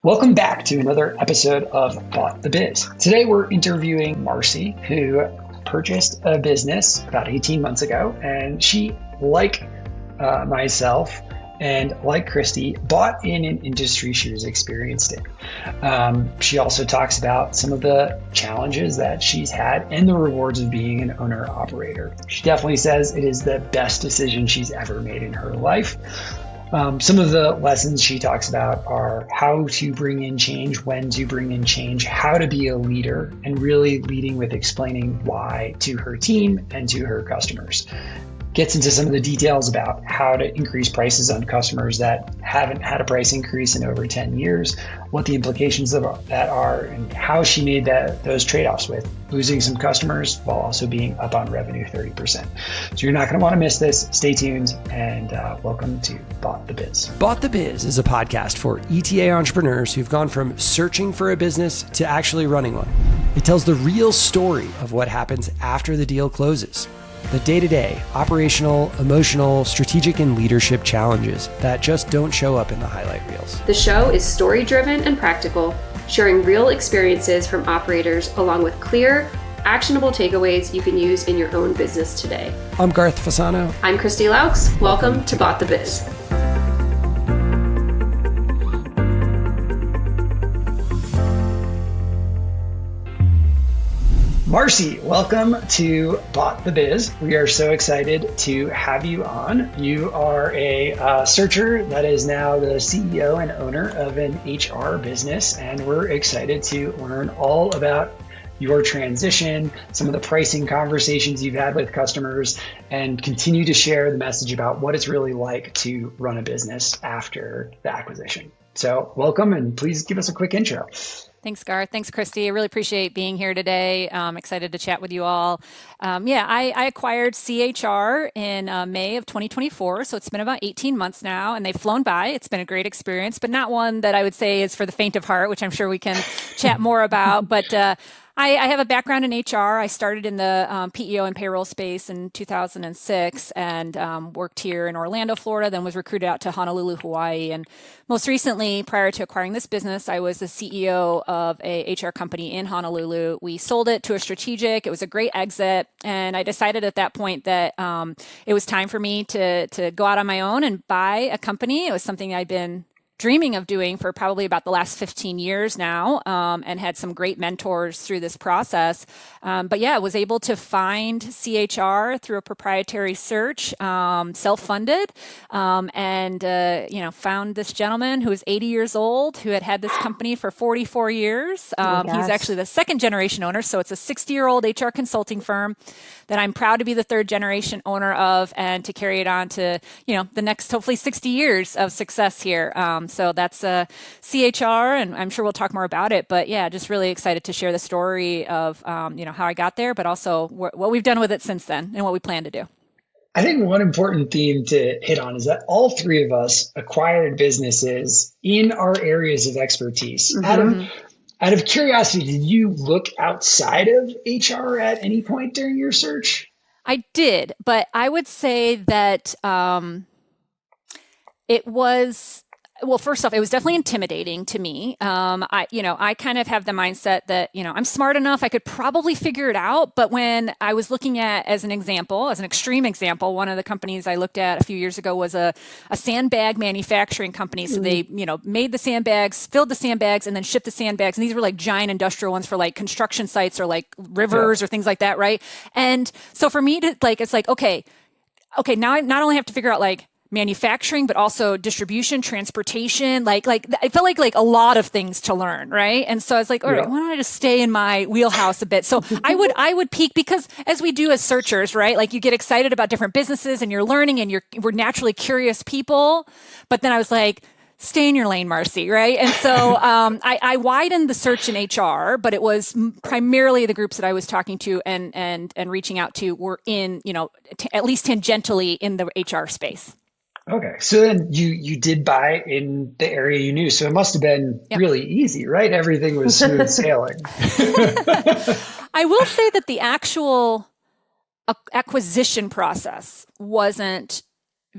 Welcome back to another episode of Bought the Biz. Today we're interviewing Marci, who purchased a business about 18 months ago, and she, like myself and like Christi, bought in an industry she was experienced in. She also talks about some of the challenges that she's had and the rewards of being an owner-operator. She definitely says it is the best decision she's ever made in her life. Some of the lessons she talks about are how to bring in change, when to bring in change, how to be a leader, and really leading with explaining why to her team and to her customers. Gets into some of the details about how to increase prices on customers that haven't had a price increase in over 10 years, what the implications of that are, and how she made those trade-offs with losing some customers while also being up on revenue 30%. So you're not going to want to miss this. Stay tuned, and welcome to Bought the Biz. Bought the Biz is a podcast for ETA entrepreneurs who've gone from searching for a business to actually running one. It tells the real story of what happens after the deal closes. The day-to-day, operational, emotional, strategic, and leadership challenges that just don't show up in the highlight reels. The show is story-driven and practical, sharing real experiences from operators along with clear, actionable takeaways you can use in your own business today. I'm Garth Fasano. I'm Christi Loucks. Welcome to Bought the Biz. Marci, welcome to Bought the Biz. We are so excited to have you on. You are a searcher that is now the CEO and owner of an HR business, and we're excited to learn all about your transition, some of the pricing conversations you've had with customers, and continue to share the message about what it's really like to run a business after the acquisition. So welcome, and please give us a quick intro. Thanks, Garth. Thanks, Christi. I really appreciate being here today. I'm excited to chat with you all. I acquired Seay HR in May of 2024, so it's been about 18 months now, and they've flown by. It's been a great experience, but not one that I would say is for the faint of heart, which I'm sure we can chat more about. But I have a background in HR. I started in the PEO and payroll space in 2006 and worked here in Orlando, Florida, then was recruited out to Honolulu, Hawaii. And most recently, prior to acquiring this business, I was the CEO of a HR company in Honolulu. We sold it to a strategic. It was a great exit. And I decided at that point that it was time for me to go out on my own and buy a company. It was something I'd been dreaming of doing for probably about the last 15 years now, and had some great mentors through this process. I was able to find Seay HR through a proprietary search, self-funded, and found this gentleman who was 80 years old, who had this company for 44 years. He's actually the second generation owner, so it's a 60-year-old HR consulting firm that I'm proud to be the third generation owner of, and to carry it on to the next hopefully 60 years of success here. So that's Seay HR, and I'm sure we'll talk more about it. But yeah, just really excited to share the story of how I got there, but also what we've done with it since then and what we plan to do. I think one important theme to hit on is that all three of us acquired businesses in our areas of expertise. Mm-hmm. Out of curiosity, did you look outside of HR at any point during your search? I did, but I would say that it was... Well, first off, it was definitely intimidating to me. I kind of have the mindset that, I'm smart enough, I could probably figure it out. But when I was looking at, as an extreme example, one of the companies I looked at a few years ago was a sandbag manufacturing company. So they, made the sandbags, filled the sandbags, and then shipped the sandbags. And these were like giant industrial ones for like construction sites or like rivers or things like that, right? And so for me to it's like, okay, now I not only have to figure out like manufacturing, but also distribution, transportation, I felt like a lot of things to learn, right? And so I was like, all right, why don't I just stay in my wheelhouse a bit? So I would peak, because as we do as searchers, right? Like you get excited about different businesses and you're learning and we're naturally curious people. But then I was like, stay in your lane, Marci, right? And so I widened the search in HR, but it was primarily the groups that I was talking to and reaching out to were in, at least tangentially in the HR space. Okay. So then you did buy in the area you knew. So it must have been really easy, right? Everything was smooth sailing. I will say that the actual acquisition process wasn't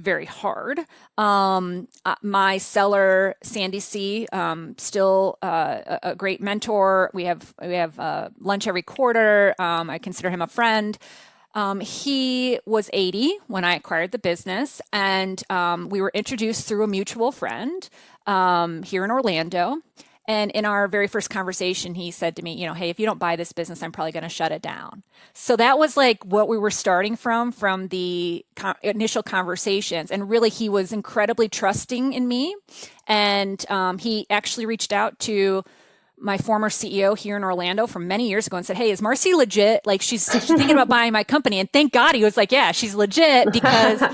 very hard. My seller, Sandy C, still a great mentor. We have lunch every quarter. I consider him a friend. He was 80 when I acquired the business, and we were introduced through a mutual friend here in Orlando. And in our very first conversation, he said to me, hey, if you don't buy this business, I'm probably going to shut it down. So that was like what we were starting from the initial conversations. And really, he was incredibly trusting in me. And he actually reached out to my former CEO here in Orlando from many years ago and said, hey, is Marci legit? Like, she's thinking about buying my company. And thank God he was like, yeah, she's legit, because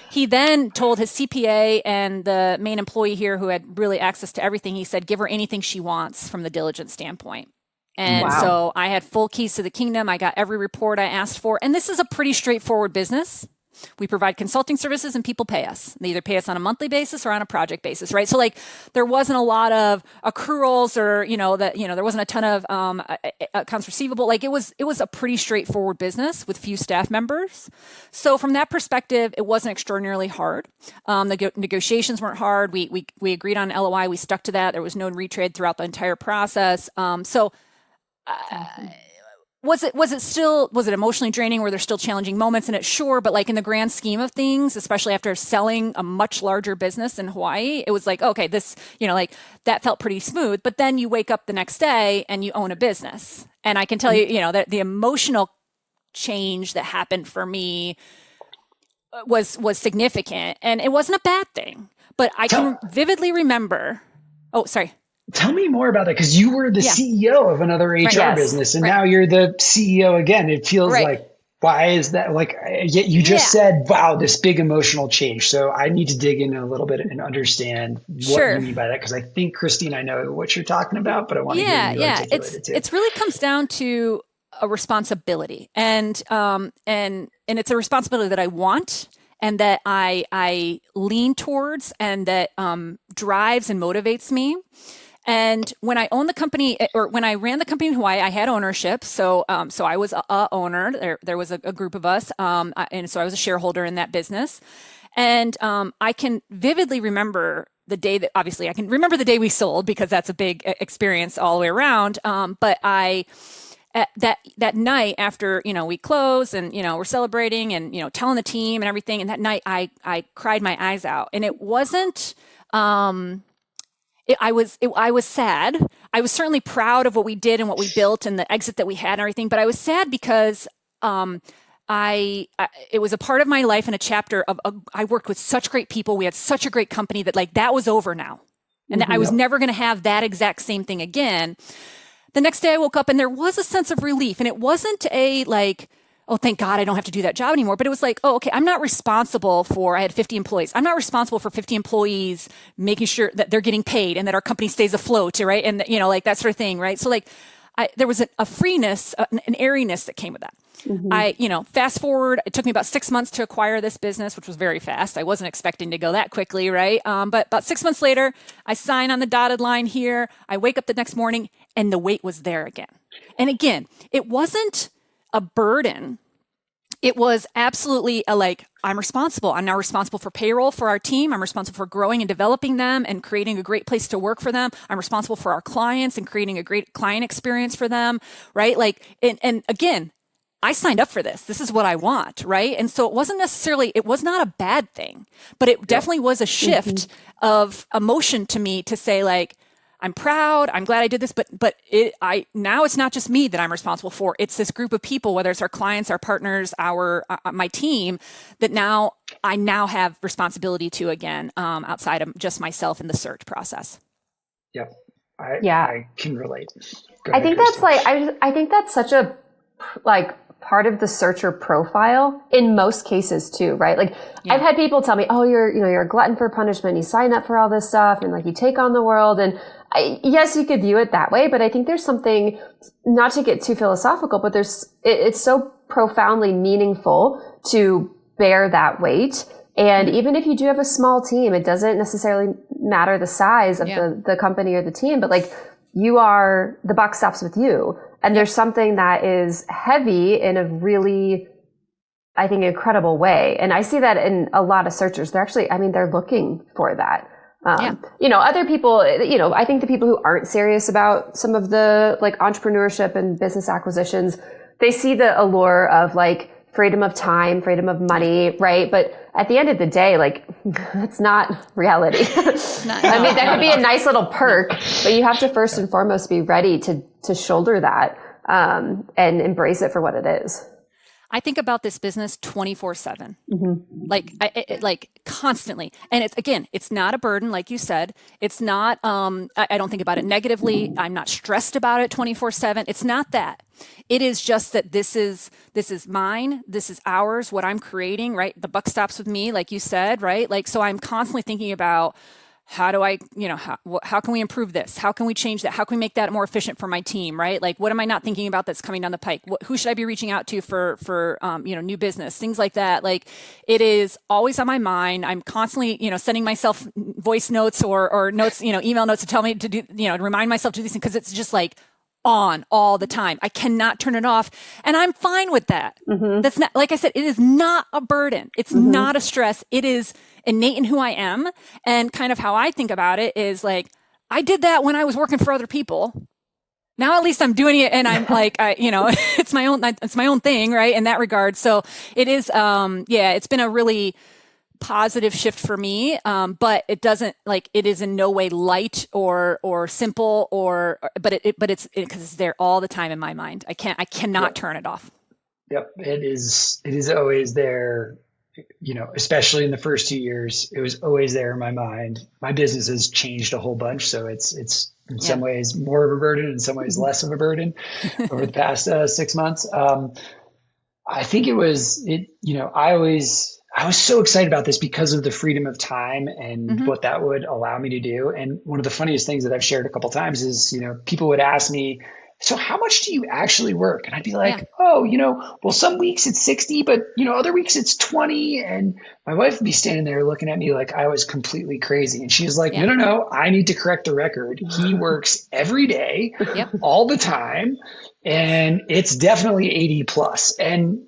he then told his CPA and the main employee here who had really access to everything, he said, give her anything she wants from the diligence standpoint. And so I had full keys to the kingdom. I got every report I asked for. And this is a pretty straightforward business. We provide consulting services and people pay us. They either pay us on a monthly basis or on a project basis, right? So like there wasn't a lot of accruals or, there wasn't a ton of accounts receivable. Like it was a pretty straightforward business with few staff members. So from that perspective, it wasn't extraordinarily hard. The negotiations weren't hard. We agreed on LOI. We stuck to that. There was no retrade throughout the entire process. Was it emotionally draining? Were there still challenging moments in it? Sure. But like in the grand scheme of things, especially after selling a much larger business in Hawaii, it was like, okay, this, that felt pretty smooth. But then you wake up the next day and you own a business. And I can tell you, that the emotional change that happened for me was significant, and it wasn't a bad thing, but I can vividly remember. Oh, sorry. Tell me more about that, because you were the CEO of another HR business, and now you're the CEO again. It feels like, why is that? Like, yet you just said, wow, this big emotional change. So I need to dig in a little bit and understand what you mean by that, because I think, Christine, I know what you're talking about, but I want to hear you articulate it too. It really comes down to a responsibility, and it's a responsibility that I want, and that I lean towards, and that drives and motivates me. And when I owned the company, or when I ran the company in Hawaii, I had ownership. So I was a owner. There was a group of us, and so I was a shareholder in that business. And I can vividly remember the day that, obviously, I can remember the day we sold, because that's a big experience all the way around. But that night after, we closed and, we're celebrating and, telling the team and everything. And that night I cried my eyes out, and it wasn't. I was sad. I was certainly proud of what we did and what we built and the exit that we had and everything. But I was sad because it was a part of my life and a chapter of I worked with such great people. We had such a great company that was over now, and that I was never going to have that exact same thing again. The next day I woke up and there was a sense of relief, and it wasn't oh, thank God I don't have to do that job anymore. But it was like, oh, okay, I'm not responsible for, I had 50 employees. I'm not responsible for 50 employees making sure that they're getting paid and that our company stays afloat, right? And, that sort of thing, right? So there was a freeness, an airiness that came with that. Mm-hmm. Fast forward, it took me about 6 months to acquire this business, which was very fast. I wasn't expecting to go that quickly, right? But about 6 months later, I sign on the dotted line here. I wake up the next morning and the weight was there again. And again, it wasn't a burden. It was absolutely I'm responsible. I'm now responsible for payroll for our team. I'm responsible for growing and developing them and creating a great place to work for them. I'm responsible for our clients and creating a great client experience for them, right? And again, I signed up for this. This is what I want, right? And so it was not a bad thing, but it definitely was a shift of emotion to me to say I'm proud. I'm glad I did this, but now it's not just me that I'm responsible for. It's this group of people, whether it's our clients, our partners, my team, that I now have responsibility to again, outside of just myself in the search process. Yep. I can relate. I think that's I think that's such a part of the searcher profile in most cases too, right? I've had people tell me, oh, you're a glutton for punishment. You sign up for all this stuff and you take on the world. And yes, you could view it that way, but I think there's something, not to get too philosophical, but it's so profoundly meaningful to bear that weight. And even if you do have a small team, it doesn't necessarily matter the size of the company or the team, but the buck stops with you. And there's something that is heavy in a really I think, incredible way. And I see that in a lot of searchers. They're actually, they're looking for that. Other people, I think the people who aren't serious about some of the like entrepreneurship and business acquisitions, they see the allure of like freedom of time, freedom of money, right? But at the end of the day, like, it's not reality. That could be a nice little perk, but you have to first and foremost be ready to shoulder that, and embrace it for what it is. I think about this business 24/7, like constantly. And it's not a burden. Like you said, it's not, I don't think about it negatively. I'm not stressed about it 24/7. It's not that. It is just that this is mine. This is ours, what I'm creating, right? The buck stops with me, like you said, right? Like, so I'm constantly thinking about, how do I, how can we improve this? How can we change that? How can we make that more efficient for my team, right? Like, what am I not thinking about that's coming down the pike? Who should I be reaching out to for new business, things like that? Like, it is always on my mind. I'm constantly, sending myself voice notes or notes, email notes to tell me to do, to remind myself to do these things, because it's just like on all the time. I cannot turn it off. And I'm fine with that. Mm-hmm. That's not, like I said, it is not a burden. It's not a stress. It is innate in who I am. And kind of how I think about it is like, I did that when I was working for other people. Now at least I'm doing it, and I'm like, it's my own thing, right? In that regard. So it is, it's been a really positive shift for me. But it doesn't, like, it is in no way light or simple but it's because it's there all the time in my mind. I cannot turn it off. Yep. It is always there. Especially in the first 2 years, it was always there in my mind. My business has changed a whole bunch. So it's in some ways more of a burden, in some ways less of a burden over the past 6 months. I think I was so excited about this because of the freedom of time and what that would allow me to do. And one of the funniest things that I've shared a couple of times is, people would ask me, so how much do you actually work? And I'd be like, well, some weeks it's 60, but, other weeks it's 20. And my wife would be standing there looking at me like I was completely crazy. And she's like, no, I need to correct the record. He works every day, all the time. And it's definitely 80 plus. And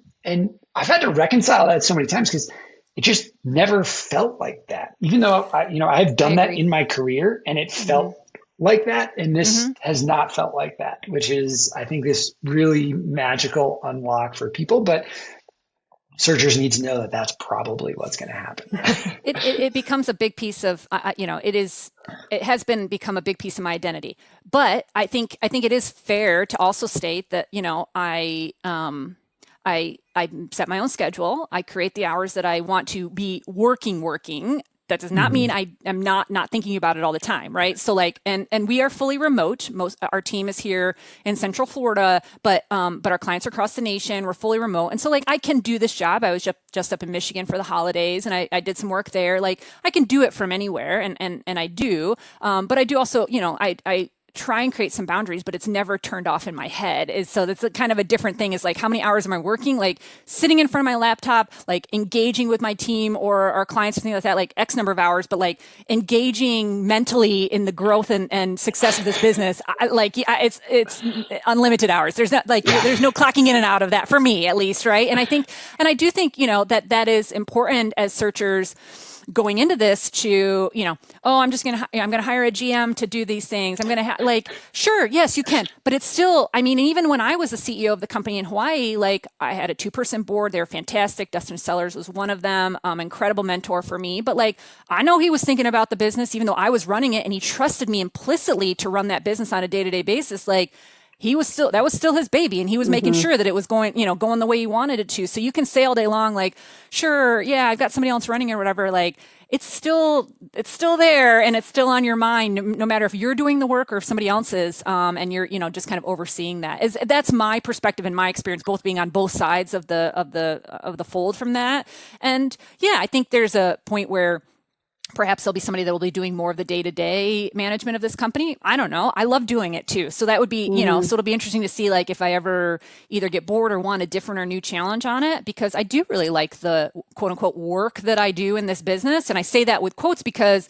I've had to reconcile that so many times because it just never felt like that. Even though I've done that in my career and it felt like that. And this has not felt like that, which is, I think, this really magical unlock for people. But searchers need to know that that's probably what's going to happen. It becomes a big piece of, it has become a big piece of my identity. But I think it is fair to also state that, I set my own schedule. I create the hours that I want to be working. That does not mean I am not thinking about it all the time, right? So like, and we are fully remote. Our team is here in Central Florida, but our clients are across the nation. We're fully remote, and so like I can do this job. I was just up in Michigan for the holidays, and I did some work there. Like I can do it from anywhere, and I do. But I do also, I try and create some boundaries, but it's never turned off in my head. So that's kind of a different thing, is like, how many hours am I working? Like sitting in front of my laptop, like engaging with my team or our clients or things like that, like X number of hours, but like engaging mentally in the growth and success of this business. It's unlimited hours. There's not there's no clocking in and out of that for me, at least. Right. And I do think, that is important as searchers going into this to, I'm going to hire a GM to do these things. I'm going to sure, yes, you can. But it's still, even when I was the CEO of the company in Hawaii, like I had a 2-person board. They were fantastic. Dustin Sellers was one of them, incredible mentor for me. But like, I know he was thinking about the business, even though I was running it, and he trusted me implicitly to run that business on a day-to-day basis. Like, that was still his baby, and he was making sure that it was going the way he wanted it to. So you can say all day long, like, sure, yeah, I've got somebody else running or whatever. Like, it's still there, and it's still on your mind, no matter if you're doing the work or if somebody else is, and you're, just kind of overseeing that. That's my perspective and my experience, both being on both sides of the fold from that. And yeah, I think there's a point where perhaps there'll be somebody that will be doing more of the day-to-day management of this company. I don't know. I love doing it too. So that would be, so it'll be interesting to see, like, if I ever either get bored or want a different or new challenge on it, because I do really like the quote unquote work that I do in this business. And I say that with quotes because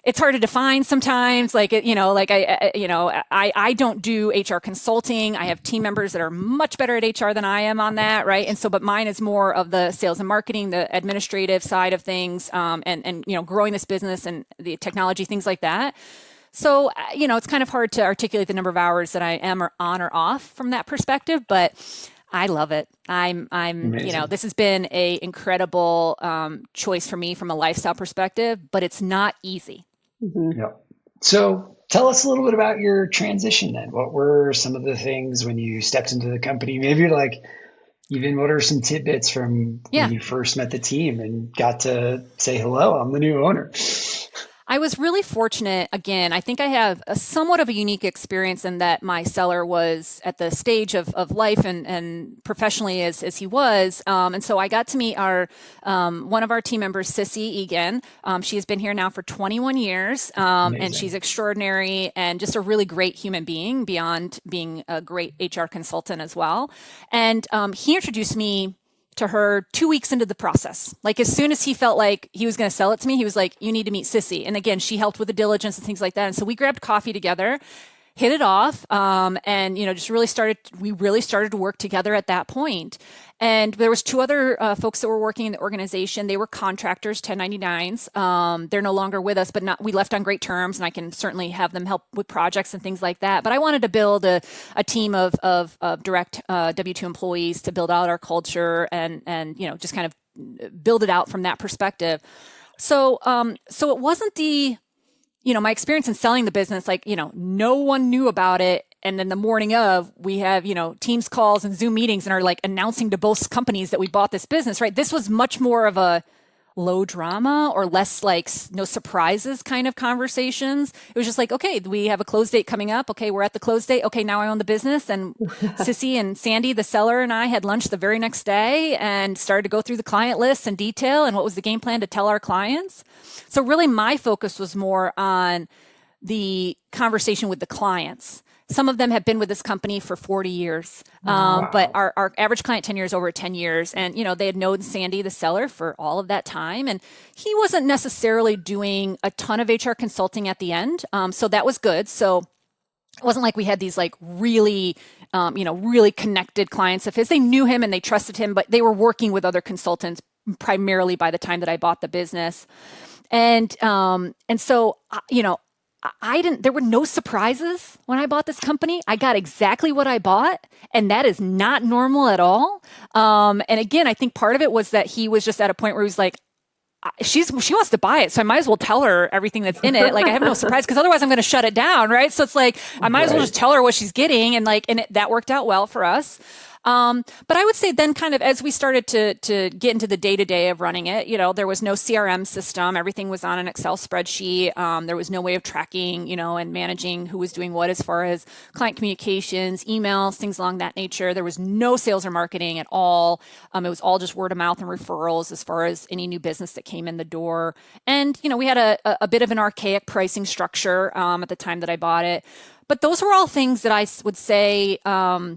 it's hard to define sometimes. Like, I don't do HR consulting. I have team members that are much better at HR than I am on that. Right. And so, but mine is more of the sales and marketing, the administrative side of things, and growing this business and the technology, things like that. So, it's kind of hard to articulate the number of hours that I am on or off from that perspective, but I love it. I'm, Amazing. this has been a incredible choice for me from a lifestyle perspective, but it's not easy. Mm-hmm. Yep. So tell us a little bit about your transition then. What were some of the things when you stepped into the company? Maybe like even what are some tidbits from when you first met the team and got to say, hello, I'm the new owner? I was really fortunate. Again, I think I have a somewhat of a unique experience in that my seller was at the stage of life and professionally as he was. And so I got to meet our one of our team members, Sissy Egan. She has been here now for 21 years, and she's extraordinary and just a really great human being beyond being a great HR consultant as well. And he introduced me to her 2 weeks into the process. Like as soon as he felt like he was going to sell it to me, he was like, you need to meet Sissy. And again, she helped with the diligence and things like that. And so we grabbed coffee together, hit it off, and just really started to work together at that point. And there was two other folks that were working in the organization. They were contractors, 1099s. They're no longer with us, but we left on great terms, and I can certainly have them help with projects and things like that. But I wanted to build a team of direct W-2 employees to build out our culture and just kind of build it out from that perspective. So it wasn't my experience in selling the business, no one knew about it. And then the morning of, we have, Teams calls and Zoom meetings and are like announcing to both companies that we bought this business, right? This was much more of a low drama or less like no surprises kind of conversations. It was just like, okay, we have a close date coming up. Okay, we're at the close date. Okay, now I own the business. And Sissy and Sandy, the seller, and I had lunch the very next day and started to go through the client lists in detail and what was the game plan to tell our clients. So really my focus was more on the conversation with the clients. Some of them have been with this company for 40 years, but our average client tenure is over 10 years. And, they had known Sandy, the seller, for all of that time. And he wasn't necessarily doing a ton of HR consulting at the end. So that was good. So it wasn't like we had these like really, really connected clients of his. They knew him and they trusted him, but they were working with other consultants primarily by the time that I bought the business. And so, there were no surprises when I bought this company. I got exactly what I bought, and that is not normal at all. And again, I think part of it was that he was just at a point where he was like, she wants to buy it, so I might as well tell her everything that's in it. Like I have no surprise because otherwise I'm going to shut it down, right? So it's like I might as well just tell her what she's getting, and that worked out well for us. But I would say then kind of as we started to get into the day-to-day of running it, there was no CRM system. Everything was on an Excel spreadsheet. There was no way of tracking, and managing who was doing what as far as client communications, emails, things along that nature. There was no sales or marketing at all. It was all just word of mouth and referrals as far as any new business that came in the door. And, we had a bit of an archaic pricing structure at the time that I bought it. But those were all things that I would say, I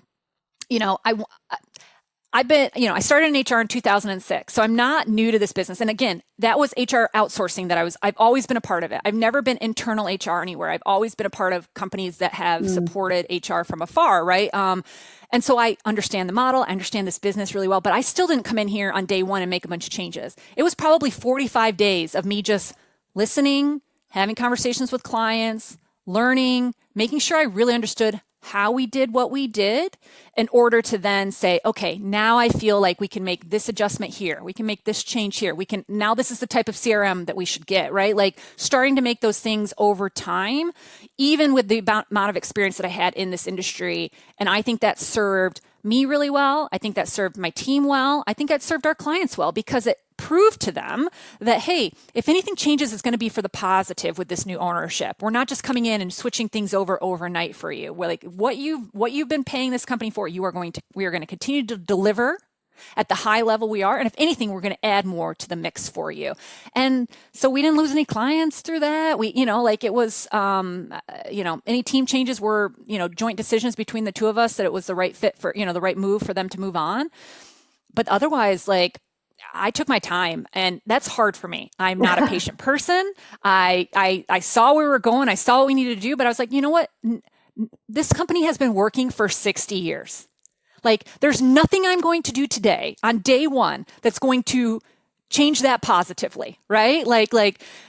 started in HR in 2006, so I'm not new to this business. And again, that was HR outsourcing I've always been a part of it. I've never been internal HR anywhere. I've always been a part of companies that have supported HR from afar, right? And so I understand the model, I understand this business really well, but I still didn't come in here on day one and make a bunch of changes. It was probably 45 days of me just listening, having conversations with clients, learning, making sure I really understood how we did what we did in order to then say, okay, now I feel like we can make this adjustment here. We can make this change here. Now this is the type of CRM that we should get, right? Like starting to make those things over time, even with the amount of experience that I had in this industry. And I think that served me really well. I think that served my team well. I think that served our clients well because it proved to them that, hey, if anything changes, it's going to be for the positive with this new ownership. We're not just coming in and switching things over overnight for you. We're like, what you've been paying this company for, we are going to continue to deliver at the high level we are. And if anything, we're going to add more to the mix for you. And so we didn't lose any clients through that. It was, any team changes were, joint decisions between the two of us that it was the right fit for, the right move for them to move on. But otherwise, I took my time, and that's hard for me. I'm not a patient person. I saw where we were going. I saw what we needed to do, but I was like, you know what? This company has been working for 60 years. Like, there's nothing I'm going to do today on day one that's going to change that positively, right? Like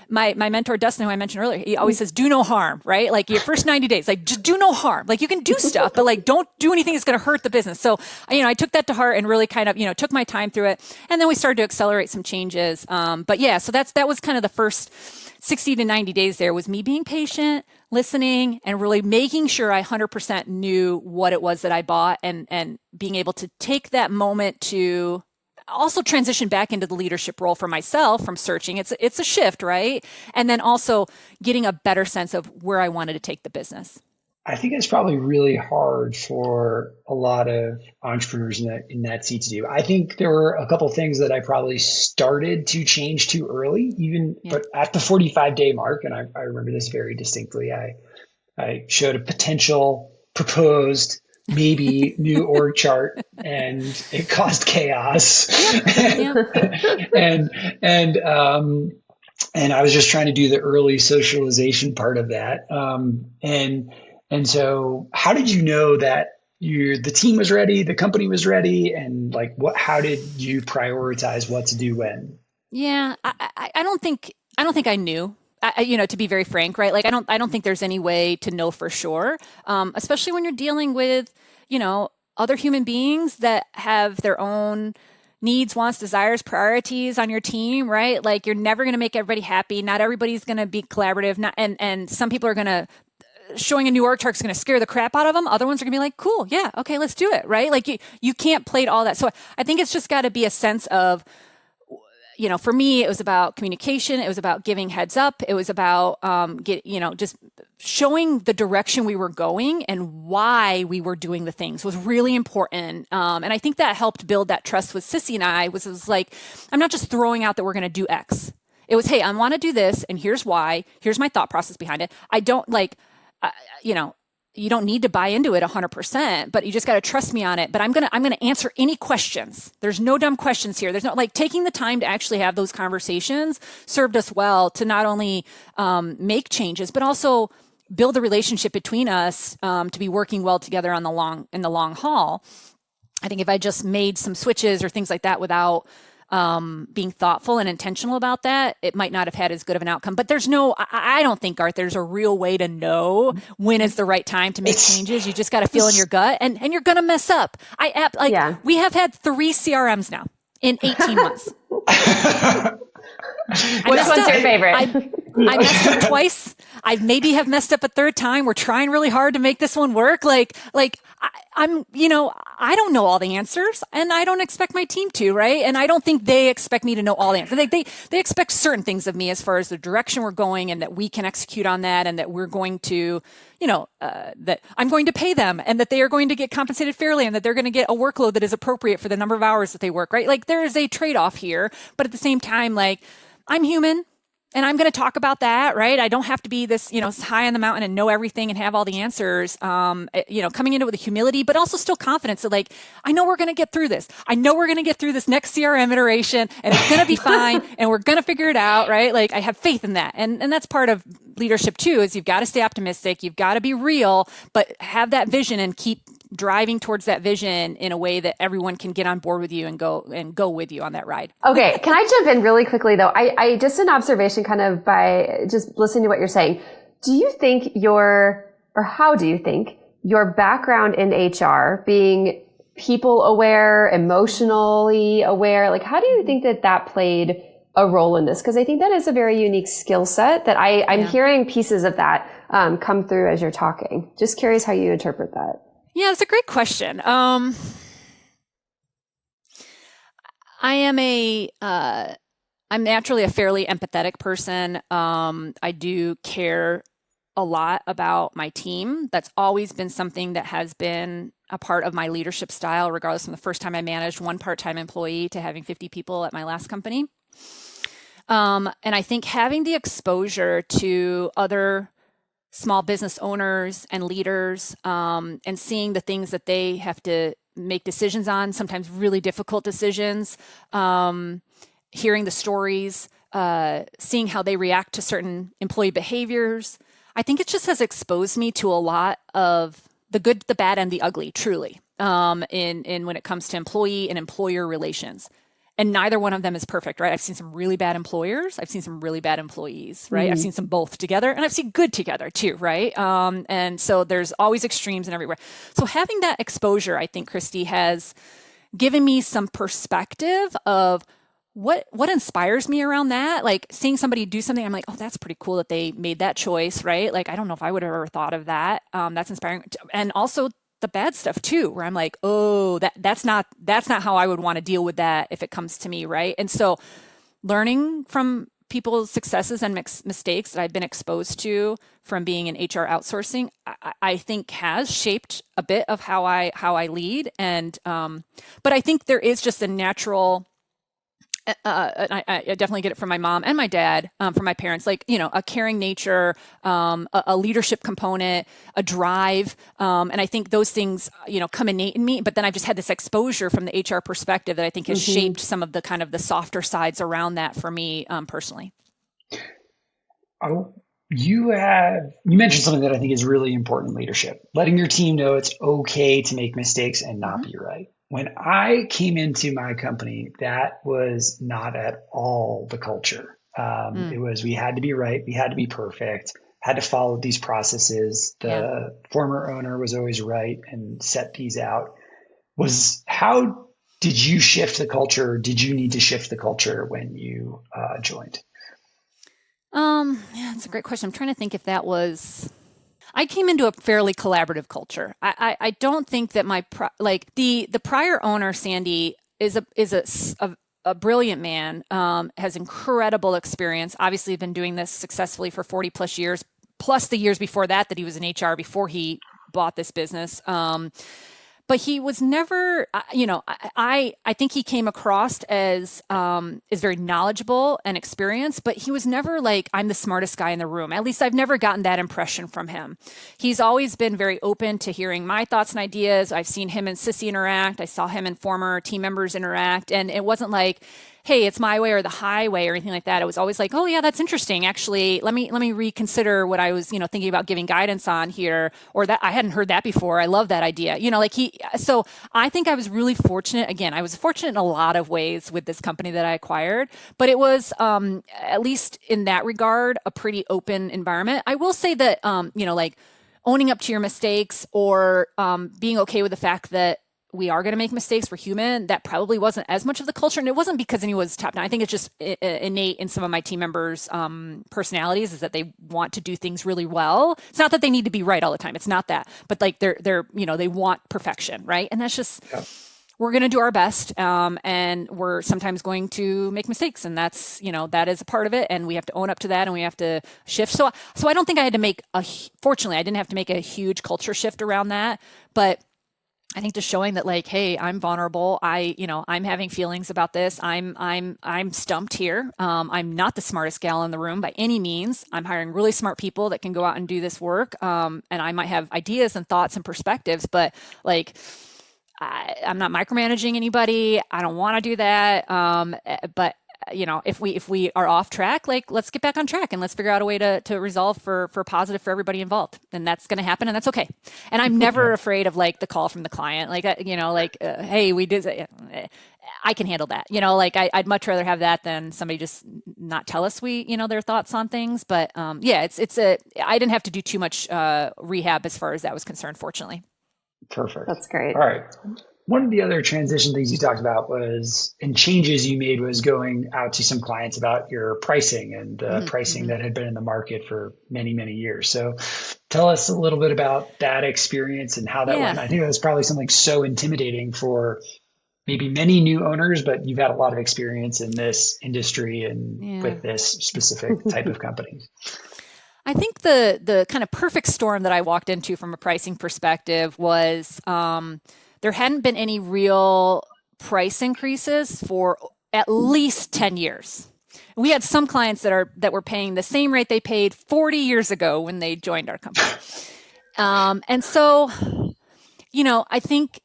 my mentor, Dustin, who I mentioned earlier, he always says, do no harm, right? Like your first 90 days, like just do no harm. Like you can do stuff, but like don't do anything that's going to hurt the business. So, I took that to heart and really kind of, took my time through it. And then we started to accelerate some changes. But yeah, so that was kind of the first 60 to 90 days there, was me being patient, listening, and really making sure I 100% knew what it was that I bought, and being able to take that moment to also transition back into the leadership role for myself from searching. It's a shift, right? And then also getting a better sense of where I wanted to take the business. I think it's probably really hard for a lot of entrepreneurs in that seat to do. I think there were a couple of things that I probably started to change too early, but at the 45-day mark, and I remember this very distinctly, I showed a potential proposed maybe new org chart, and it caused chaos. And I was just trying to do the early socialization part of that. And so how did you know that the team was ready, the company was ready, and like how did you prioritize what to do when? Yeah, I don't think I knew. To be very frank, right? Like I don't think there's any way to know for sure, especially when you're dealing with, other human beings that have their own needs, wants, desires, priorities on your team, right? Like you're never going to make everybody happy. Not everybody's going to be collaborative. And some people are going to, showing a new org chart is going to scare the crap out of them. Other ones are going to be like, cool, yeah, okay, let's do it, right? Like you can't play all that. So I think it's just got to be a sense of, for me, it was about communication. It was about giving heads up. It was about, just showing the direction we were going and why we were doing the things was really important. And I think that helped build that trust with Sissy and I. It was like, I'm not just throwing out that we're going to do X. It was, hey, I want to do this, and here's why. Here's my thought process behind it. I don't you don't need to buy into it 100%, but you just got to trust me on it. But I'm going to answer any questions. There's no dumb questions here. There's no taking the time to actually have those conversations served us well to not only make changes, but also build a relationship between us to be working well together in the long haul. I think if I just made some switches or things like that without being thoughtful and intentional about that, it might not have had as good of an outcome. But I don't think, Garth, there's a real way to know when is the right time to make changes. You just got to feel in your gut, and you're going to mess up. We have had 3 CRMs now in 18 months. Which one's your favorite? I messed up twice. I maybe have messed up a third time. We're trying really hard to make this one work. I don't know all the answers, and I don't expect my team to, right? And I don't think they expect me to know all the answers. They expect certain things of me as far as the direction we're going, and that we can execute on that, and that we're going to, that I'm going to pay them, and that they are going to get compensated fairly, and that they're going to get a workload that is appropriate for the number of hours that they work, right? Like there is a trade-off here, but at the same time, like I'm human. And I'm going to talk about that, right? I don't have to be this, high on the mountain and know everything and have all the answers, coming into it with humility, but also still confidence that I know we're going to get through this. I know we're going to get through this next CRM iteration, and it's going to be fine, and we're going to figure it out, right? Like I have faith in that. And that's part of leadership too, is you've got to stay optimistic. You've got to be real, but have that vision and keep driving towards that vision in a way that everyone can get on board with you and go with you on that ride. Okay. Can I jump in really quickly though? I just an observation kind of by just listening to what you're saying. Do you think how do you think your background in HR, being people aware, emotionally aware, how do you think that played a role in this? Because I think that is a very unique skill set that I'm hearing pieces of that come through as you're talking. Just curious how you interpret that. Yeah, it's a great question. I'm naturally a fairly empathetic person. I do care a lot about my team. That's always been something that has been a part of my leadership style, regardless from the first time I managed one part-time employee to having 50 people at my last company. And I think having the exposure to other small business owners and leaders, and seeing the things that they have to make decisions on, sometimes really difficult decisions, hearing the stories, seeing how they react to certain employee behaviors. I think it just has exposed me to a lot of the good, the bad, and the ugly, truly, in when it comes to employee and employer relations. And neither one of them is perfect, right? I've seen some really bad employers. I've seen some really bad employees, right? I've seen some both together, and I've seen good together too, right? And so there's always extremes and everywhere. So having that exposure, I think, Christi, has given me some perspective of what inspires me around that. Like seeing somebody do something, I'm like, oh, that's pretty cool that they made that choice, right? Like, I don't know if I would have ever thought of that. That's inspiring. And also the bad stuff too, where I'm like, oh, that's not how I would want to deal with that if it comes to me, right? And so learning from people's successes and mistakes that I've been exposed to from being in HR outsourcing, I think has shaped a bit of how I lead. And but I think there is just a natural, and I definitely get it from my mom and my dad, from my parents, like, a caring nature, a leadership component, a drive. And I think those things, come innate in me, but then I've just had this exposure from the HR perspective that I think has shaped some of the kind of the softer sides around that for me, personally. You mentioned something that I think is really important in leadership, letting your team know it's okay to make mistakes and not be right. When I came into my company, that was not at all the culture. It was, we had to be right. We had to be perfect, had to follow these processes. The former owner was always right and set these out. How did you shift the culture? Did you need to shift the culture when you joined? It's a great question. I'm trying to think if that was... I came into a fairly collaborative culture. I don't think that the prior owner, Sandy, is a brilliant man, has incredible experience. Obviously, been doing this successfully for 40 plus years, plus the years before that he was in HR before he bought this business. But he was never, I think he came across as very knowledgeable and experienced, but he was never like, I'm the smartest guy in the room. At least I've never gotten that impression from him. He's always been very open to hearing my thoughts and ideas. I've seen him and Sissy interact. I saw him and former team members interact. And it wasn't like, hey, it's my way or the highway or anything like that. It was always like, oh yeah, that's interesting. Actually, let me reconsider what I was, thinking about giving guidance on here, or that I hadn't heard that before. I love that idea. So I think I was really fortunate. Again, I was fortunate in a lot of ways with this company that I acquired, but it was, at least in that regard, a pretty open environment. I will say that, owning up to your mistakes or, being okay with the fact that we are going to make mistakes. We're human. That probably wasn't as much of the culture. And it wasn't because anyone was top down. I think it's just innate in some of my team members' personalities is that they want to do things really well. It's not that they need to be right all the time. It's not that, but like they're they want perfection. Right. And that's just, we're going to do our best. And we're sometimes going to make mistakes, and that's, that is a part of it. And we have to own up to that, and we have to shift. So I don't think I had to fortunately, I didn't have to make a huge culture shift around that, but I think just showing that, like, hey, I'm vulnerable. I'm having feelings about this. I'm stumped here. I'm not the smartest gal in the room by any means. I'm hiring really smart people that can go out and do this work. And I might have ideas and thoughts and perspectives, but like, I'm not micromanaging anybody. I don't want to do that. But if we are off track, like, let's get back on track and let's figure out a way to resolve for positive for everybody involved. And that's going to happen, and that's okay. And I'm never afraid of like the call from the client, hey, we did it. I can handle that. I'd much rather have that than somebody just not tell us their thoughts on things. But I didn't have to do too much rehab as far as that was concerned, fortunately. Perfect. That's great. All right. One of the other transition things you talked about and changes you made was going out to some clients about your pricing and pricing that had been in the market for many, many years. So tell us a little bit about that experience and how that went. I think that was probably something so intimidating for maybe many new owners, but you've had a lot of experience in this industry and with this specific type of company. I think the kind of perfect storm that I walked into from a pricing perspective was there hadn't been any real price increases for at least 10 years. We had some clients that were paying the same rate they paid 40 years ago when they joined our company. And so, I think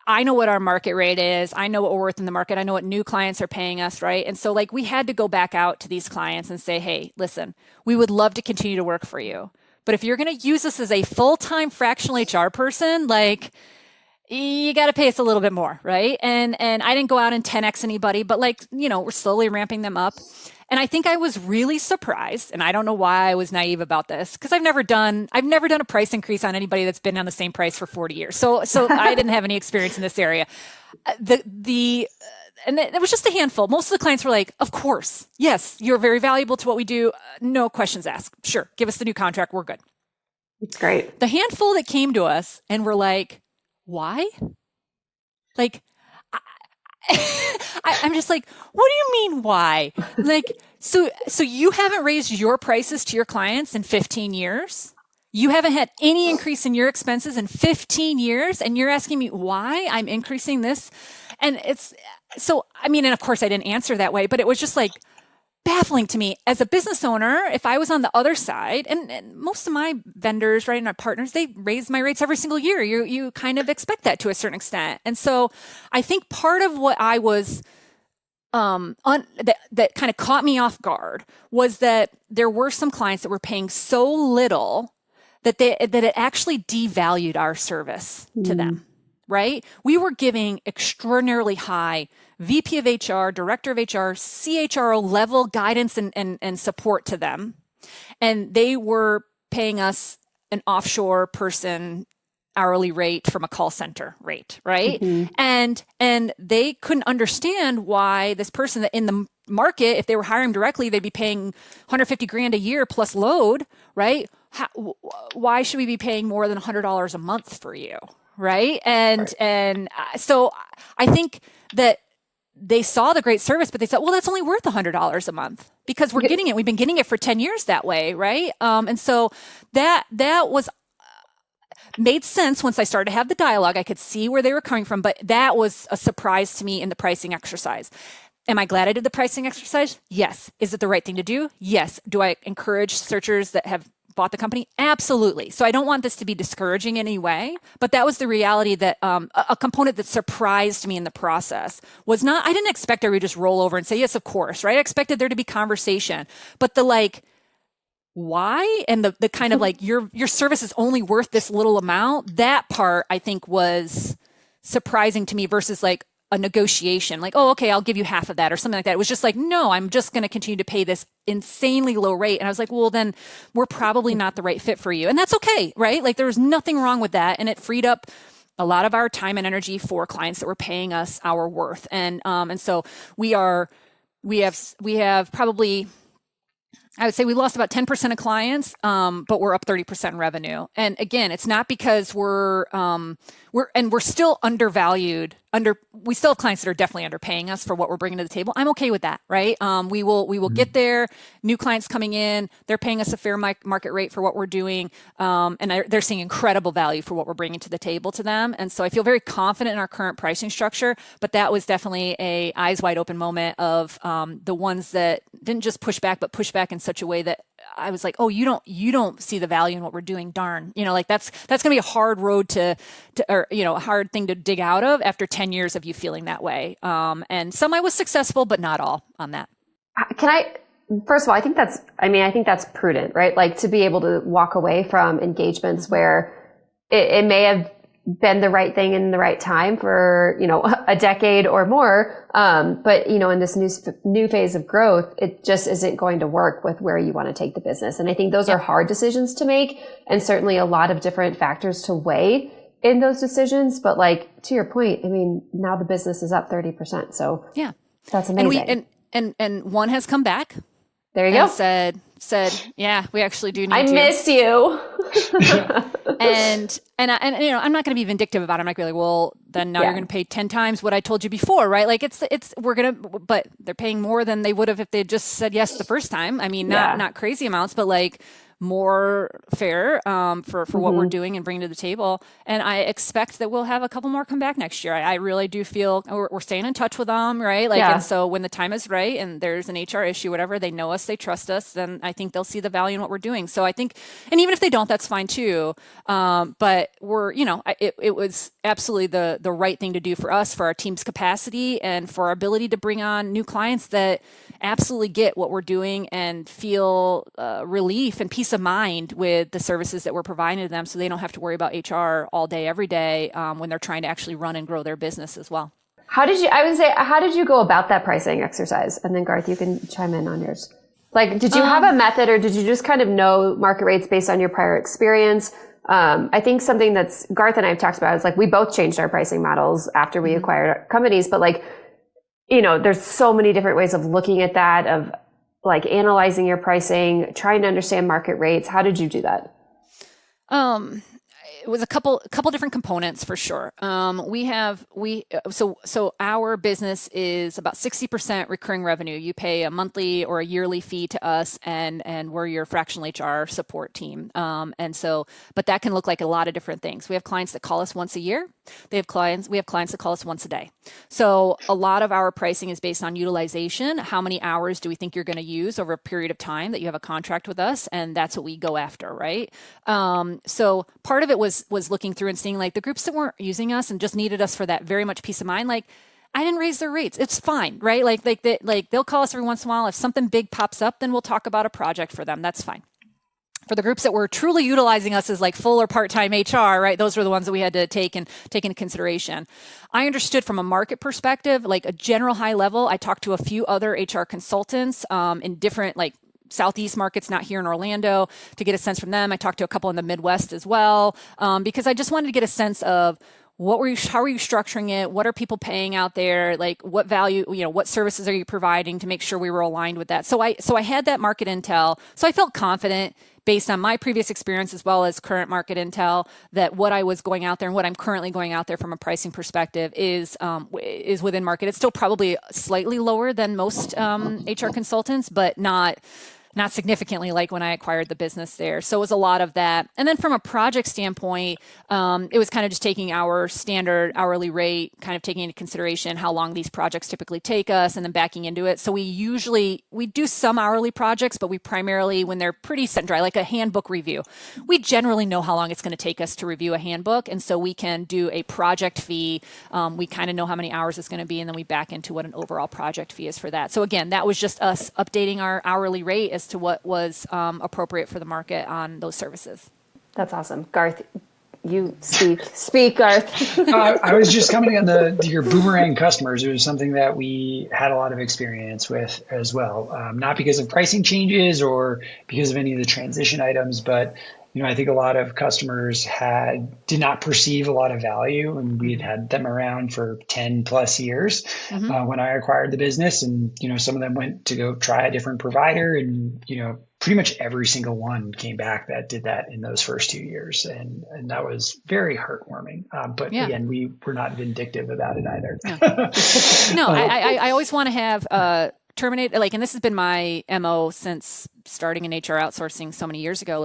I know what our market rate is. I know what we're worth in the market. I know what new clients are paying us, right? And so like we had to go back out to these clients and say, hey, listen, we would love to continue to work for you. But if you're going to use us as a full-time fractional HR person, like you got to pay us a little bit more, right? And I didn't go out and 10X anybody, but like, we're slowly ramping them up. And I think I was really surprised, and I don't know why I was naive about this, because I've never done a price increase on anybody that's been on the same price for 40 years. So I didn't have any experience in this area. And it was just a handful. Most of the clients were like, of course, yes, you're very valuable to what we do. No questions asked. Sure, give us the new contract. We're good. It's great. The handful that came to us and were like, why? Like, I'm just like, what do you mean why? Like, so you haven't raised your prices to your clients in 15 years? You haven't had any increase in your expenses in 15 years, and you're asking me why I'm increasing this? And it's so, and of course I didn't answer that way, but it was just like baffling to me as a business owner. If I was on the other side, and most of my vendors, right, and my partners, they raise my rates every single year. You kind of expect that to a certain extent. And so I think part of what I was that kind of caught me off guard was that there were some clients that were paying so little that it actually devalued our service to them, right? We were giving extraordinarily high VP of HR, Director of HR, CHRO level guidance and support to them. And they were paying us an offshore person hourly rate from a call center rate, right? Mm-hmm. And they couldn't understand why this person that in the market, if they were hiring directly, they'd be paying 150 grand a year plus load, right? Why should we be paying more than $100 a month for you, right? And so I think that they saw the great service, but they thought, well, that's only worth $100 a month because we're getting it. We've been getting it for 10 years that way, right? And so that was made sense once I started to have the dialogue. I could see where they were coming from, but that was a surprise to me in the pricing exercise. Am I glad I did the pricing exercise? Yes. Is it the right thing to do? Yes. Do I encourage searchers that have bought the company? Absolutely. So I don't want this to be discouraging in any way, but that was the reality that a component that surprised me in the process was not, I didn't expect I would just roll over and say, yes, of course, right? I expected there to be conversation, but the like, why? And the kind of like, your service is only worth this little amount. That part I think was surprising to me versus like a negotiation, like, oh, okay, I'll give you half of that or something like that. It was just like, no, I'm just going to continue to pay this insanely low rate. And I was like, well, then we're probably not the right fit for you. And that's okay, right? Like there was nothing wrong with that. And it freed up a lot of our time and energy for clients that were paying us our worth. And so we have probably, I would say we lost about 10% of clients, but we're up 30% in revenue. And again, it's not because we're still undervalued. We still have clients that are definitely underpaying us for what we're bringing to the table. I'm okay with that, right? We will get there. New clients coming in, they're paying us a fair market rate for what we're doing, and they're seeing incredible value for what we're bringing to the table to them. And so I feel very confident in our current pricing structure. But that was definitely a eyes wide open moment of the ones that didn't just push back, but push back in such a way that I was like, oh, you don't see the value in what we're doing. Darn, like that's going to be a hard road or a hard thing to dig out of after 10 years of you feeling that way. And some I was successful, but not all on that. First of all, I think that's prudent, right? Like to be able to walk away from engagements where it may have been the right thing in the right time for, a decade or more. But, in this new phase of growth, it just isn't going to work with where you want to take the business. And I think those are hard decisions to make, and certainly a lot of different factors to weigh in those decisions. But like, to your point, now the business is up 30%. So yeah, that's amazing. And one has come back. There you go. Said, yeah, we actually do need I miss you. and I'm not going to be vindictive about it. I'm not going to be like, well, then now you're going to pay 10 times what I told you before, right? Like but they're paying more than they would have if they just said yes the first time. Not crazy amounts, but like more fair for what we're doing and bringing to the table. And I expect that we'll have a couple more come back next year. I really do feel we're staying in touch with them, right? And so when the time is right and there's an HR issue, whatever, they know us, they trust us, then I think they'll see the value in what we're doing. So I think, and even if they don't, that's fine too. But we're, it was absolutely the right thing to do for us, for our team's capacity, and for our ability to bring on new clients that absolutely get what we're doing and feel relief and peace of mind with the services that we're providing to them, so they don't have to worry about HR all day, every day when they're trying to actually run and grow their business as well. How did you go about that pricing exercise? And then Garth, you can chime in on yours. Did you have a method, or did you just kind of know market rates based on your prior experience? I think something that's Garth and I have talked about is we both changed our pricing models after we acquired companies, but there's so many different ways of looking at that, of analyzing your pricing, trying to understand market rates. How did you do that? It was a couple different components for sure. So our business is about 60% recurring revenue. You pay a monthly or a yearly fee to us, and we're your fractional HR support team. But that can look like a lot of different things. We have clients that call us once a year. We have clients that call us once a day. So a lot of our pricing is based on utilization. How many hours do we think you're going to use over a period of time that you have a contract with us? And that's what we go after, right? So part of it was looking through and seeing the groups that weren't using us and just needed us for that very much peace of mind. I didn't raise their rates. It's fine, right? They'll call us every once in a while. If something big pops up, then we'll talk about a project for them. That's fine. For the groups that were truly utilizing us as full or part-time HR, right? Those were the ones that we had to take into consideration. I understood from a market perspective, a general high level. I talked to a few other HR consultants in different Southeast markets, not here in Orlando, to get a sense from them. I talked to a couple in the Midwest as well, because I just wanted to get a sense of how are you structuring it? What are people paying out there? What value, what services are you providing, to make sure we were aligned with that. So I had that market intel. So I felt confident based on my previous experience as well as current market intel that what I was going out there and what I'm currently going out there from a pricing perspective is within market. It's still probably slightly lower than most HR consultants, but not significantly like when I acquired the business there. So it was a lot of that. And then from a project standpoint, it was kind of just taking our standard hourly rate, kind of taking into consideration how long these projects typically take us, and then backing into it. So we do some hourly projects, but we primarily, when they're pretty set and dry, like a handbook review, we generally know how long it's going to take us to review a handbook. And so we can do a project fee. We kind of know how many hours it's going to be, and then we back into what an overall project fee is for that. So again, that was just us updating our hourly rate as to what was appropriate for the market on those services. That's awesome. Garth, you speak, Garth. I was just commenting on your boomerang customers. It was something that we had a lot of experience with as well. Not because of pricing changes or because of any of the transition items, but I think a lot of customers did not perceive a lot of value, and we had them around for 10 plus years when I acquired the business. And, some of them went to go try a different provider, and, pretty much every single one came back that did that in those first 2 years. And that was very heartwarming. But again, we were not vindictive about it either. No, I always want to have terminate, and this has been my MO since starting in HR outsourcing so many years ago.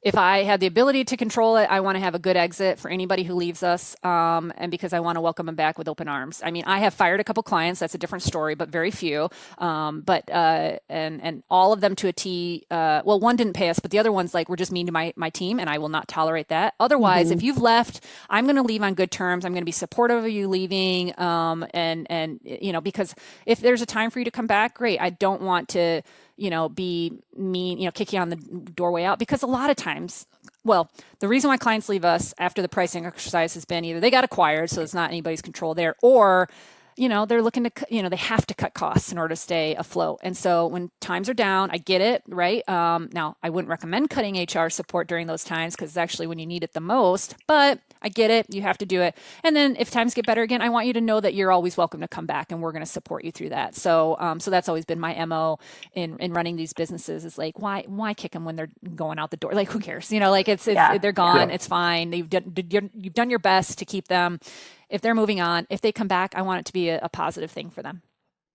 If I had the ability to control it, I want to have a good exit for anybody who leaves us, and because I want to welcome them back with open arms. I mean, I have fired a couple clients. That's a different story, but very few. And all of them to a T. Well, one didn't pay us, but the other one's we're just mean to my team, and I will not tolerate that. Otherwise, if you've left, I'm going to leave on good terms. I'm going to be supportive of you leaving, and because if there's a time for you to come back, great. I don't want to be mean, kick you on the doorway out, because a lot of times, the reason why clients leave us after the pricing exercise has been either they got acquired, so it's not anybody's control there, or they're looking to, they have to cut costs in order to stay afloat. And so when times are down, I get it, right? Now, I wouldn't recommend cutting HR support during those times, because it's actually when you need it the most, but I get it. You have to do it. And then if times get better again, I want you to know that you're always welcome to come back, and we're going to support you through that. So that's always been my MO in running these businesses, is why kick them when they're going out the door? Who cares? They're gone. Yeah. It's fine. You've done your best to keep them. If they're moving on, if they come back, I want it to be a positive thing for them.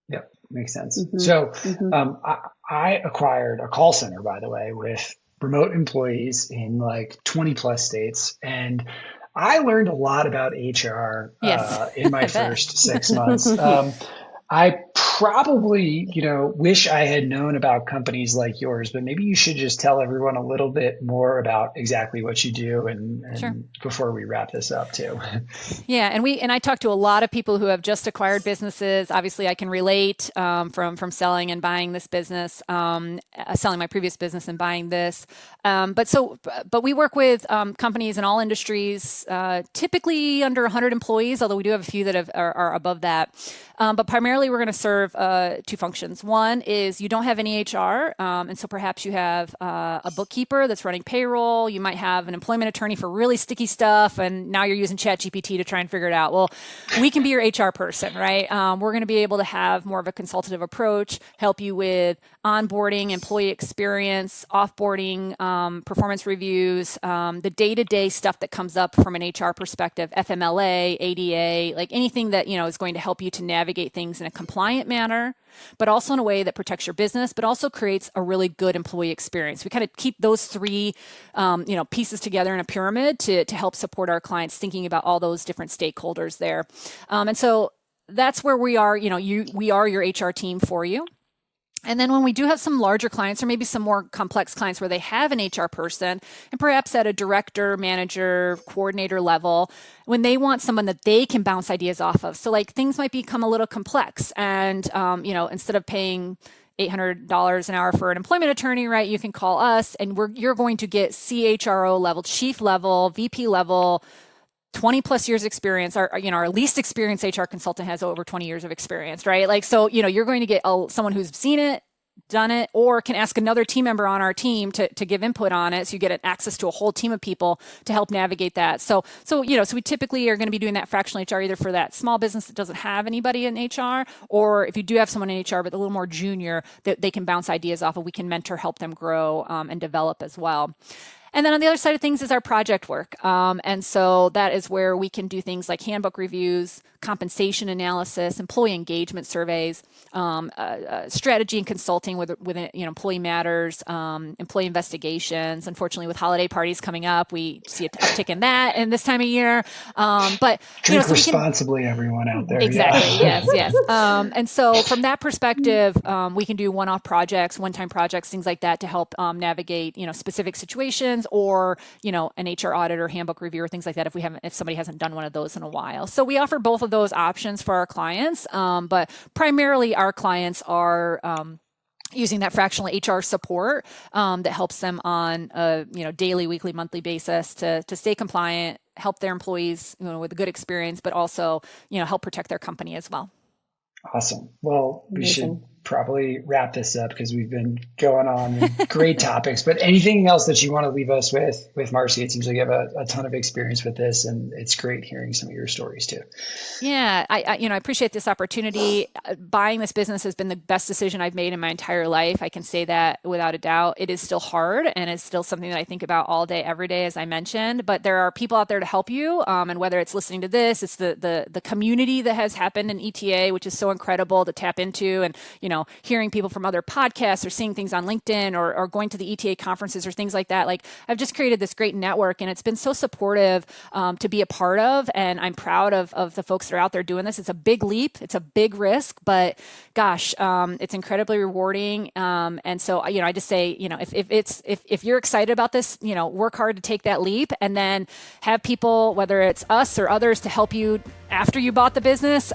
Yep, makes sense. So I acquired a call center, by the way, with remote employees in like 20 plus states. And I learned a lot about HR in my first 6 months. I probably, wish I had known about companies like yours, but maybe you should just tell everyone a little bit more about exactly what you do and Sure. before we wrap this up too. Yeah, and I talk to a lot of people who have just acquired businesses. Obviously, I can relate from selling and buying this business, selling my previous business and buying this. But we work with companies in all industries, typically under 100 employees, although we do have a few that are above that. But primarily, we're going to serve two functions. One is you don't have any HR, and so perhaps you have a bookkeeper that's running payroll. You might have an employment attorney for really sticky stuff, and now you're using ChatGPT to try and figure it out. Well, we can be your HR person, right? We're going to be able to have more of a consultative approach, help you with onboarding, employee experience, offboarding, performance reviews, the day-to-day stuff that comes up from an HR perspective, FMLA, ADA, like anything that is going to help you to navigate things in a compliant manner, but also in a way that protects your business, but also creates a really good employee experience. We kind of keep those three, pieces together in a pyramid to help support our clients, thinking about all those different stakeholders there. And so that's where we are. We are your HR team for you. And then when we do have some larger clients or maybe some more complex clients where they have an HR person and perhaps at a director, manager, coordinator level, when they want someone that they can bounce ideas off of. So like things might become a little complex and, instead of paying $800 an hour for an employment attorney, right, you can call us and you're going to get CHRO level, chief level, VP level, 20 plus years experience. Our least experienced HR consultant has over 20 years of experience, right? Like, so, you're going to get someone who's seen it, done it, or can ask another team member on our team to give input on it. So you get access to a whole team of people to help navigate that. So we typically are going to be doing that fractional HR either for that small business that doesn't have anybody in HR, or if you do have someone in HR, but a little more junior that they can bounce ideas off of, we can mentor, help them grow and develop as well. And then on the other side of things is our project work. And so that is where we can do things like handbook reviews, compensation analysis, employee engagement surveys, strategy and consulting with employee matters, employee investigations. Unfortunately, with holiday parties coming up, we see an uptick in that in this time of year. But drink responsibly, everyone out there. Exactly. Yeah. Yes. And so from that perspective, we can do one-time projects, things like that to help navigate specific situations, or an HR audit or handbook review or things like that if somebody hasn't done one of those in a while. So we offer both of those options for our clients, but primarily our clients are using that fractional HR support that helps them on a daily, weekly, monthly basis to stay compliant, help their employees with a good experience, but also help protect their company as well. Awesome. Well, we should probably wrap this up because we've been going on with great topics. But anything else that you want to leave us with Marci? It seems like you have a ton of experience with this, and it's great hearing some of your stories too. Yeah, I appreciate this opportunity. Buying this business has been the best decision I've made in my entire life. I can say that without a doubt. It is still hard, and it's still something that I think about all day, every day, as I mentioned. But there are people out there to help you, and whether it's listening to this, it's the community that has happened in ETA, which is so incredible to tap into, and hearing people from other podcasts or seeing things on LinkedIn or going to the ETA conferences or things like that. Like, I've just created this great network, and it's been so supportive to be a part of. And I'm proud of the folks that are out there doing this. It's a big leap. It's a big risk, but gosh, it's incredibly rewarding. And so, I just say, if you're excited about this, work hard to take that leap, and then have people, whether it's us or others, to help you after you bought the business.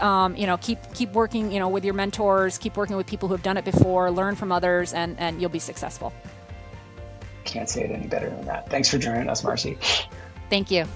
Keep working, with your mentors, keep working with people who have done it before, learn from others, and you'll be successful. Can't say it any better than that. Thanks for joining us, Marci. Thank you.